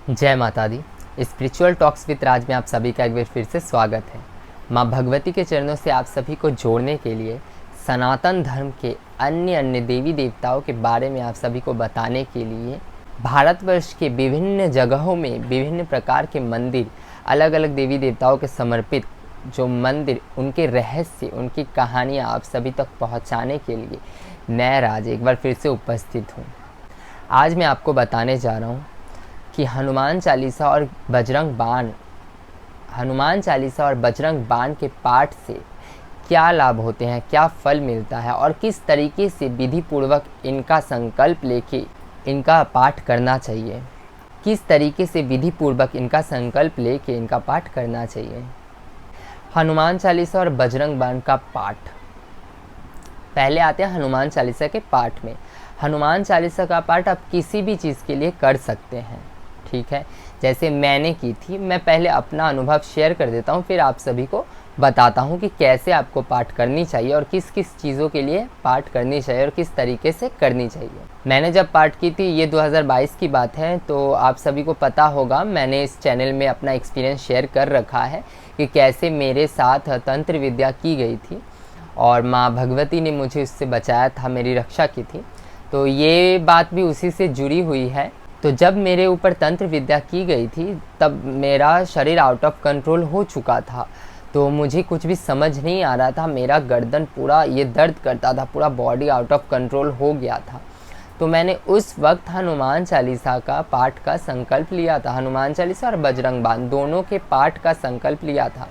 जय माता दी। Spiritual talks with राज में आप सभी का एक बार फिर से स्वागत है। माँ भगवती के चरणों से आप सभी को जोड़ने के लिए सनातन धर्म के अन्य अन्य देवी देवताओं के बारे में आप सभी को बताने के लिए भारतवर्ष के विभिन्न जगहों में विभिन्न प्रकार के मंदिर, अलग अलग देवी देवताओं के समर्पित जो मंदिर, उनके रहस्य, उनकी कहानियाँ आप सभी तक पहुँचाने के लिए मैं राज एक बार फिर से उपस्थित हूँ। आज मैं आपको बताने जा रहा हूँ कि हनुमान चालीसा और बजरंग बाण के पाठ से क्या लाभ होते हैं, क्या फल मिलता है और किस तरीके से विधि पूर्वक इनका संकल्प लेके इनका पाठ करना चाहिए। किस तरीके से विधि पूर्वक इनका संकल्प लेके इनका पाठ करना चाहिए। हनुमान चालीसा और बजरंग बाण का पाठ। पहले आते हैं हनुमान चालीसा के पाठ में। हनुमान चालीसा का पाठ आप किसी भी चीज़ के लिए कर सकते हैं, ठीक है। जैसे मैंने की थी, मैं पहले अपना अनुभव शेयर कर देता हूँ, फिर आप सभी को बताता हूँ कि कैसे आपको पाठ करनी चाहिए और किस किस चीज़ों के लिए पाठ करनी चाहिए और किस तरीके से करनी चाहिए। मैंने जब पाठ की थी, ये 2022 की बात है, तो आप सभी को पता होगा, मैंने इस चैनल में अपना एक्सपीरियंस शेयर कर रखा है कि कैसे मेरे साथ तंत्र विद्या की गई थी और माँ भगवती ने मुझे उससे बचाया था, मेरी रक्षा की थी। तो ये बात भी उसी से जुड़ी हुई है। तो जब मेरे ऊपर तंत्र विद्या की गई थी, तब मेरा शरीर आउट ऑफ कंट्रोल हो चुका था। तो मुझे कुछ भी समझ नहीं आ रहा था, मेरा गर्दन पूरा ये दर्द करता था, पूरा बॉडी आउट ऑफ कंट्रोल हो गया था। तो मैंने उस वक्त हनुमान चालीसा का पाठ का संकल्प लिया था। हनुमान चालीसा और बजरंग बाण दोनों के पाठ का संकल्प लिया था।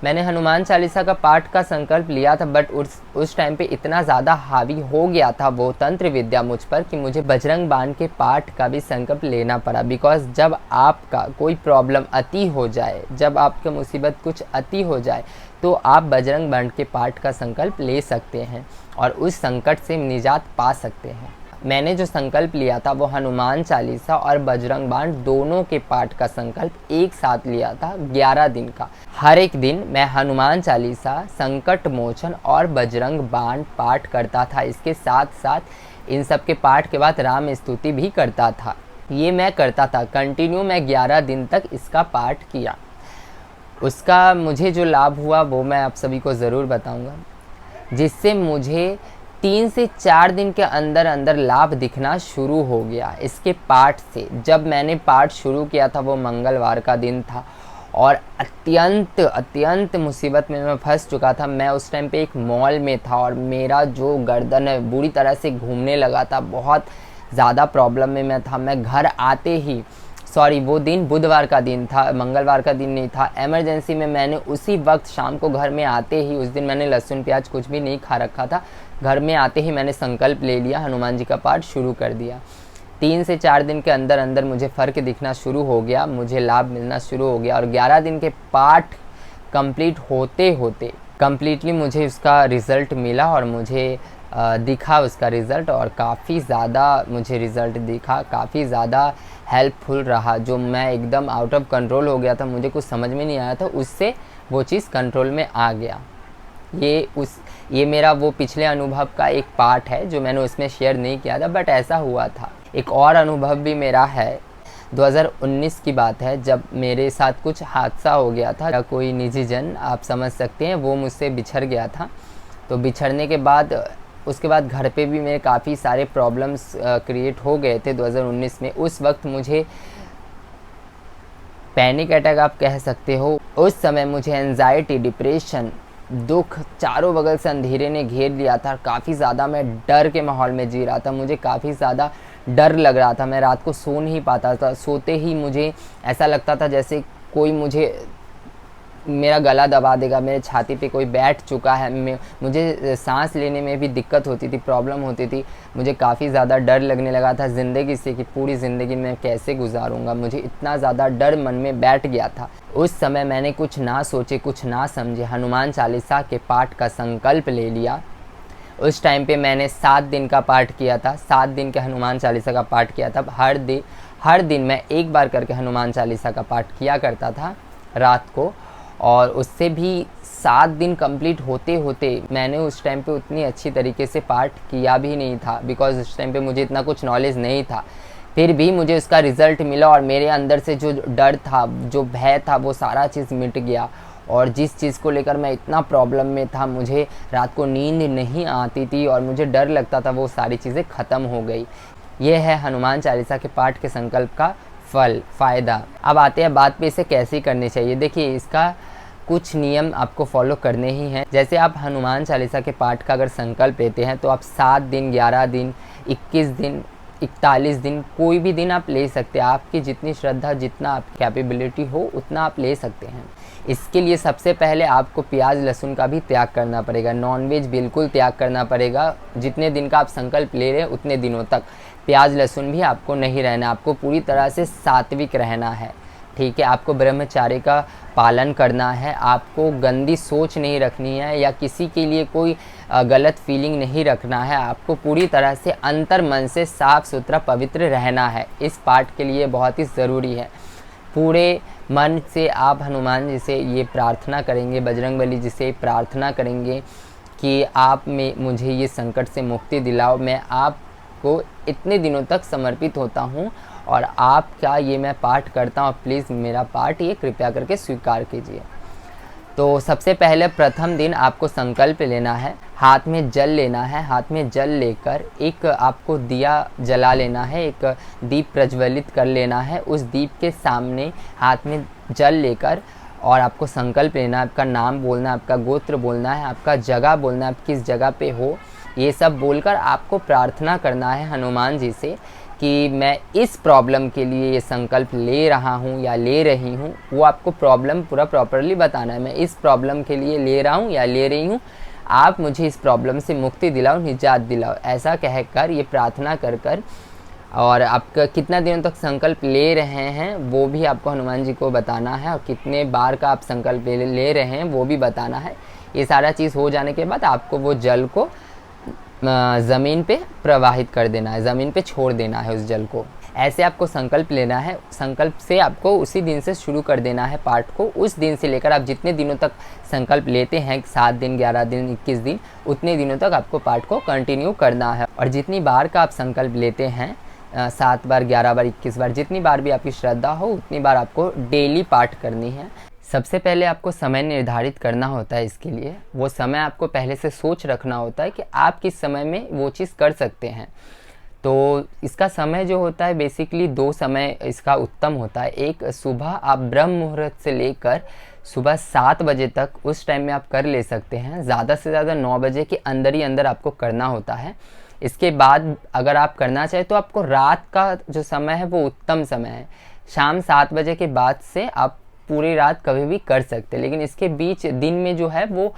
मैंने हनुमान चालीसा का पाठ का संकल्प लिया था, बट उस टाइम पे इतना ज़्यादा हावी हो गया था वो तंत्र विद्या मुझ पर कि मुझे बजरंग बाण के पाठ का भी संकल्प लेना पड़ा। बिकॉज जब आपका कोई प्रॉब्लम अति हो जाए, जब आपके मुसीबत कुछ अति हो जाए, तो आप बजरंग बाण के पाठ का संकल्प ले सकते हैं और उस संकट से निजात पा सकते हैं। मैंने जो संकल्प लिया था वो हनुमान चालीसा और बजरंग बाण दोनों के पाठ का संकल्प एक साथ लिया था, 11 दिन का। हर एक दिन मैं हनुमान चालीसा, संकट मोचन और बजरंग बाण पाठ करता था। इसके साथ साथ इन सब के पाठ के बाद राम स्तुति भी करता था। ये मैं करता था कंटिन्यू, मैं 11 दिन तक इसका पाठ किया। उसका मुझे जो लाभ हुआ वो मैं आप सभी को ज़रूर बताऊँगा, जिससे मुझे 3 से 4 दिन के अंदर अंदर लाभ दिखना शुरू हो गया इसके पाठ से। जब मैंने पाठ शुरू किया था वो मंगलवार का दिन था और अत्यंत मुसीबत में मैं फंस चुका था। मैं उस टाइम पे एक मॉल में था और मेरा जो गर्दन है बुरी तरह से घूमने लगा था, बहुत ज़्यादा प्रॉब्लम में मैं था। मैं घर आते ही, वो दिन बुधवार का दिन था, मंगलवार का दिन नहीं था। इमरजेंसी में मैंने उसी वक्त शाम को घर में आते ही, उस दिन मैंने लहसुन प्याज कुछ भी नहीं खा रखा था, घर में आते ही मैंने संकल्प ले लिया, हनुमान जी का पाठ शुरू कर दिया। 3 से 4 दिन के अंदर अंदर मुझे फ़र्क दिखना शुरू हो गया, मुझे लाभ मिलना शुरू हो गया और 11 दिन के पाठ कंप्लीट होते होते कम्प्लीटली मुझे उसका रिज़ल्ट मिला और मुझे दिखा उसका रिज़ल्ट, और काफ़ी ज़्यादा मुझे रिज़ल्ट दिखा, काफ़ी ज़्यादा हेल्पफुल रहा। जो मैं एकदम आउट ऑफ कंट्रोल हो गया था, मुझे कुछ समझ में नहीं आया था, उससे वो चीज़ कंट्रोल में आ गया। ये मेरा वो पिछले अनुभव का एक पार्ट है जो मैंने उसमें शेयर नहीं किया था, बट ऐसा हुआ था। एक और अनुभव भी मेरा है, 2019 की बात है, जब मेरे साथ कुछ हादसा हो गया था। कोई निजी जन, आप समझ सकते हैं, वो मुझसे बिछड़ गया था। तो बिछड़ने के बाद उसके बाद घर पे भी मेरे काफ़ी सारे प्रॉब्लम्स क्रिएट हो गए थे 2019 में। उस वक्त मुझे पैनिक अटैक आप कह सकते हो। उस समय मुझे एंजाइटी, डिप्रेशन, दुख चारों बगल से अंधेरे ने घेर लिया था। काफ़ी ज़्यादा मैं डर के माहौल में जी रहा था, मुझे काफ़ी ज़्यादा डर लग रहा था। मैं रात को सो नहीं पाता था, सोते ही मुझे ऐसा लगता था जैसे कोई मेरा गला दबा देगा, मेरे छाती पे कोई बैठ चुका है। मुझे सांस लेने में भी दिक्कत होती थी, प्रॉब्लम होती थी। मुझे काफ़ी ज़्यादा डर लगने लगा था ज़िंदगी से कि पूरी ज़िंदगी मैं कैसे गुजारूंगा। मुझे इतना ज़्यादा डर मन में बैठ गया था। उस समय मैंने कुछ ना सोचे, कुछ ना समझे, हनुमान चालीसा के पाठ का संकल्प ले लिया। उस टाइम पे मैंने 7 दिन का पाठ किया था, 7 दिन के हनुमान चालीसा का पाठ किया था। हर दिन मैं एक बार करके हनुमान चालीसा का पाठ किया करता था रात को, और उससे भी 7 दिन कंप्लीट होते होते मैंने उस टाइम पे उतनी अच्छी तरीके से पाठ किया भी नहीं था, बिकॉज़ उस टाइम पे मुझे इतना कुछ नॉलेज नहीं था फिर भी मुझे उसका रिज़ल्ट मिला और मेरे अंदर से जो डर था, जो भय था, वो सारा चीज़ मिट गया। और जिस चीज़ को लेकर मैं इतना प्रॉब्लम में था, मुझे रात को नींद नहीं आती थी और मुझे डर लगता था, वो सारी चीज़ें ख़त्म हो गई। ये है हनुमान चालीसा के पाठ के संकल्प का फल, फ़ायदा। अब आते हैं बात पे इसे कैसे करनी चाहिए। देखिए, इसका कुछ नियम आपको फॉलो करने ही हैं। जैसे आप हनुमान चालीसा के पाठ का अगर संकल्प लेते हैं तो आप 7 दिन, 11 दिन, 21 दिन, 41 दिन, कोई भी दिन आप ले सकते हैं। आपकी जितनी श्रद्धा, जितना आपकी कैपेबिलिटी हो, उतना आप ले सकते हैं। इसके लिए सबसे पहले आपको प्याज लहसुन का भी त्याग करना पड़ेगा, नॉनवेज बिल्कुल त्याग करना पड़ेगा। जितने दिन का आप संकल्प ले रहे हैं उतने दिनों तक प्याज लहसुन भी आपको नहीं रहना, आपको पूरी तरह से सात्विक रहना है, ठीक है। आपको ब्रह्मचार्य का पालन करना है, आपको गंदी सोच नहीं रखनी है या किसी के लिए कोई गलत फीलिंग नहीं रखना है। आपको पूरी तरह से अंतर मन से साफ सुथरा पवित्र रहना है। इस पाठ के लिए बहुत ही ज़रूरी है। पूरे मन से आप हनुमान जी से ये प्रार्थना करेंगे, बजरंगबली जी से प्रार्थना करेंगे कि आप में मुझे ये संकट से मुक्ति दिलाओ। मैं आपको इतने दिनों तक समर्पित होता हूँ और आपका ये मैं पाठ करता हूँ, प्लीज़ मेरा पाठ ये कृपया करके स्वीकार कीजिए। तो सबसे पहले प्रथम दिन आपको संकल्प लेना है, हाथ में जल लेना है। हाथ में जल लेकर एक आपको दिया जला लेना है, एक दीप प्रज्वलित कर लेना है। उस दीप के सामने हाथ में जल लेकर और आपको संकल्प लेना है, आपका नाम बोलना है, आपका गोत्र बोलना है, आपका जगह बोलना है, आप किस जगह पे हो, ये सब बोलकर आपको प्रार्थना करना है हनुमान जी से कि मैं इस प्रॉब्लम के लिए ये संकल्प ले रहा हूँ या ले रही हूँ। वो आपको प्रॉब्लम पूरा प्रॉपरली बताना है, मैं इस प्रॉब्लम के लिए ले रहा हूँ या ले रही हूँ, आप मुझे इस प्रॉब्लम से मुक्ति दिलाओ, निजात दिलाओ। ऐसा कहकर ये प्रार्थना कर कर और आपका कितना दिनों तक संकल्प ले रहे हैं वो भी आपको हनुमान जी को बताना है और कितने बार का आप संकल्प ले रहे हैं वो भी बताना है। ये सारा चीज़ हो जाने के बाद आपको वो जल को ज़मीन पे प्रवाहित कर देना है, ज़मीन पे छोड़ देना है उस जल को। ऐसे आपको संकल्प लेना है। संकल्प से आपको उसी दिन से शुरू कर देना है पाठ को। उस दिन से लेकर आप जितने दिनों तक संकल्प लेते हैं, 7 दिन, 11 दिन, 21 दिन, उतने दिनों तक आपको पाठ को कंटिन्यू करना है। और जितनी बार का आप संकल्प लेते हैं, 7 बार, 11 बार, 21 बार, जितनी बार भी आपकी श्रद्धा हो उतनी बार आपको डेली पाठ करनी है। सबसे पहले आपको समय निर्धारित करना होता है इसके लिए। वो समय आपको पहले से सोच रखना होता है कि आप किस समय में वो चीज़ कर सकते हैं। तो इसका समय जो होता है बेसिकली 2 समय इसका उत्तम होता है। एक सुबह आप ब्रह्म मुहूर्त से लेकर सुबह 7 बजे तक, उस टाइम में आप कर ले सकते हैं। ज़्यादा से ज़्यादा 9 बजे के अंदर ही अंदर आपको करना होता है। इसके बाद अगर आप करना चाहें तो आपको रात का जो समय है वो उत्तम समय है। शाम 7 बजे के बाद से आप पूरी रात कभी भी कर सकते हैं, लेकिन इसके बीच दिन में जो है वो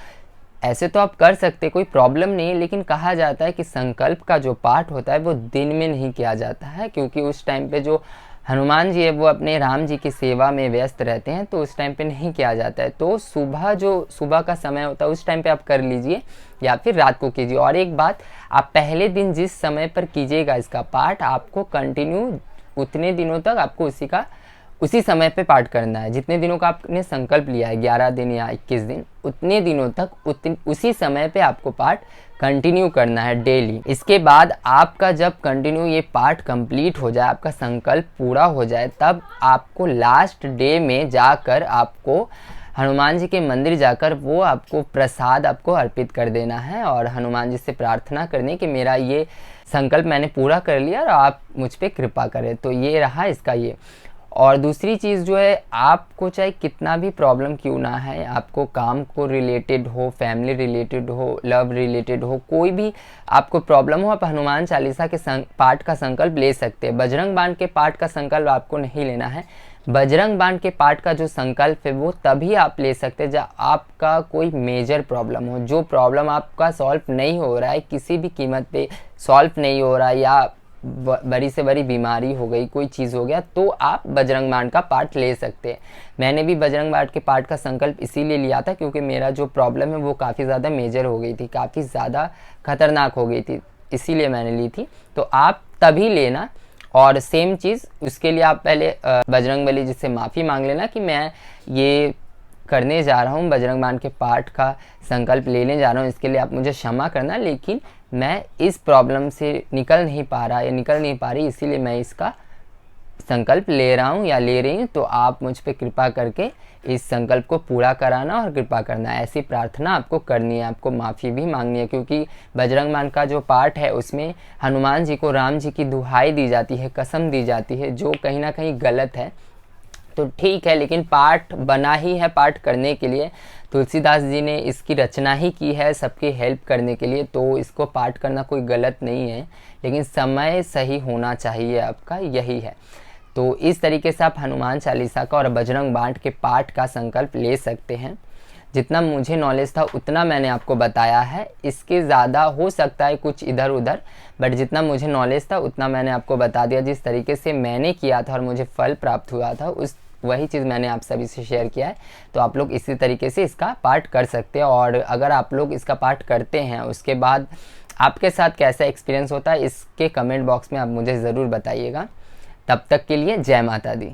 ऐसे तो आप कर सकते, कोई प्रॉब्लम नहीं है। लेकिन कहा जाता है कि संकल्प का जो पाठ होता है वो दिन में नहीं किया जाता है, क्योंकि उस टाइम पे जो हनुमान जी है वो अपने राम जी की सेवा में व्यस्त रहते हैं, तो उस टाइम पे नहीं किया जाता है। तो सुबह का समय होता है उस टाइम पे आप कर लीजिए या फिर रात को कीजिए। और एक बात, आप पहले दिन जिस समय पर कीजिएगा इसका पाठ, आपको कंटिन्यू उतने दिनों तक आपको उसी समय पे पाठ करना है। जितने दिनों का आपने संकल्प लिया है, 11 दिन या 21 दिन, उतने दिनों तक उसी समय पे आपको पाठ कंटिन्यू करना है डेली। इसके बाद आपका जब कंटिन्यू ये पाठ कंप्लीट हो जाए, आपका संकल्प पूरा हो जाए, तब आपको लास्ट डे में जाकर आपको हनुमान जी के मंदिर जाकर वो आपको प्रसाद आपको अर्पित कर देना है और हनुमान जी से प्रार्थना करनी कि मेरा ये संकल्प मैंने पूरा कर लिया और आप मुझ पे कृपा करें। तो ये रहा इसका ये। और दूसरी चीज़ जो है, आपको चाहे कितना भी प्रॉब्लम क्यों ना है, आपको काम को रिलेटेड हो, फैमिली रिलेटेड हो, लव रिलेटेड हो, कोई भी आपको प्रॉब्लम हो, आप हनुमान चालीसा के पाठ का संकल्प ले सकते हैं। बजरंग बाण के पाठ का संकल्प आपको नहीं लेना है। बजरंग बाण के पाठ का जो संकल्प है वो तभी आप ले सकते हैं जब आपका कोई मेजर प्रॉब्लम हो, जो प्रॉब्लम आपका सॉल्व नहीं हो रहा है, किसी भी कीमत पे सॉल्व नहीं हो रहा है, या बड़ी से बड़ी बीमारी हो गई, कोई चीज़ हो गया, तो आप बजरंग बाण का पाठ ले सकते हैं। मैंने भी बजरंग बाण के पाठ का संकल्प इसीलिए लिया था क्योंकि मेरा जो प्रॉब्लम है वो काफ़ी ज़्यादा मेजर हो गई थी, काफ़ी ज़्यादा खतरनाक हो गई थी, इसीलिए मैंने ली थी। तो आप तभी लेना। और सेम चीज़, उसके लिए आप पहले बजरंगबली जी से माफ़ी मांग लेना कि मैं ये करने जा रहा हूँ, बजरंग बाण के पाठ का संकल्प लेने जा रहा हूँ, इसके लिए आप मुझे क्षमा करना, लेकिन मैं इस प्रॉब्लम से निकल नहीं पा रहा या निकल नहीं पा रही, इसीलिए मैं इसका संकल्प ले रहा हूँ या ले रही हूँ, तो आप मुझ पे कृपा करके इस संकल्प को पूरा कराना और कृपा करना। ऐसी प्रार्थना आपको करनी है, आपको माफ़ी भी मांगनी है, क्योंकि बजरंग बाण का जो पाठ है उसमें हनुमान जी को राम जी की दुहाई दी जाती है, कसम दी जाती है, जो कहीं ना कहीं गलत है। तो ठीक है, लेकिन पाठ बना ही है पाठ करने के लिए, तुलसीदास जी ने इसकी रचना ही की है सबकी हेल्प करने के लिए, तो इसको पाठ करना कोई गलत नहीं है, लेकिन समय सही होना चाहिए आपका, यही है। तो इस तरीके से आप हनुमान चालीसा का और बजरंग बाण के पाठ का संकल्प ले सकते हैं। जितना मुझे नॉलेज था उतना मैंने आपको बताया है, इसके ज़्यादा हो सकता है कुछ इधर उधर, बट जितना मुझे नॉलेज था उतना मैंने आपको बता दिया। जिस तरीके से मैंने किया था और मुझे फल प्राप्त हुआ था उस वही चीज़ मैंने आप सभी से शेयर किया है। तो आप लोग इसी तरीके से इसका पाठ कर सकते हैं, और अगर आप लोग इसका पाठ करते हैं उसके बाद आपके साथ कैसा एक्सपीरियंस होता है इसके कमेंट बॉक्स में आप मुझे ज़रूर बताइएगा। तब तक के लिए जय माता दी।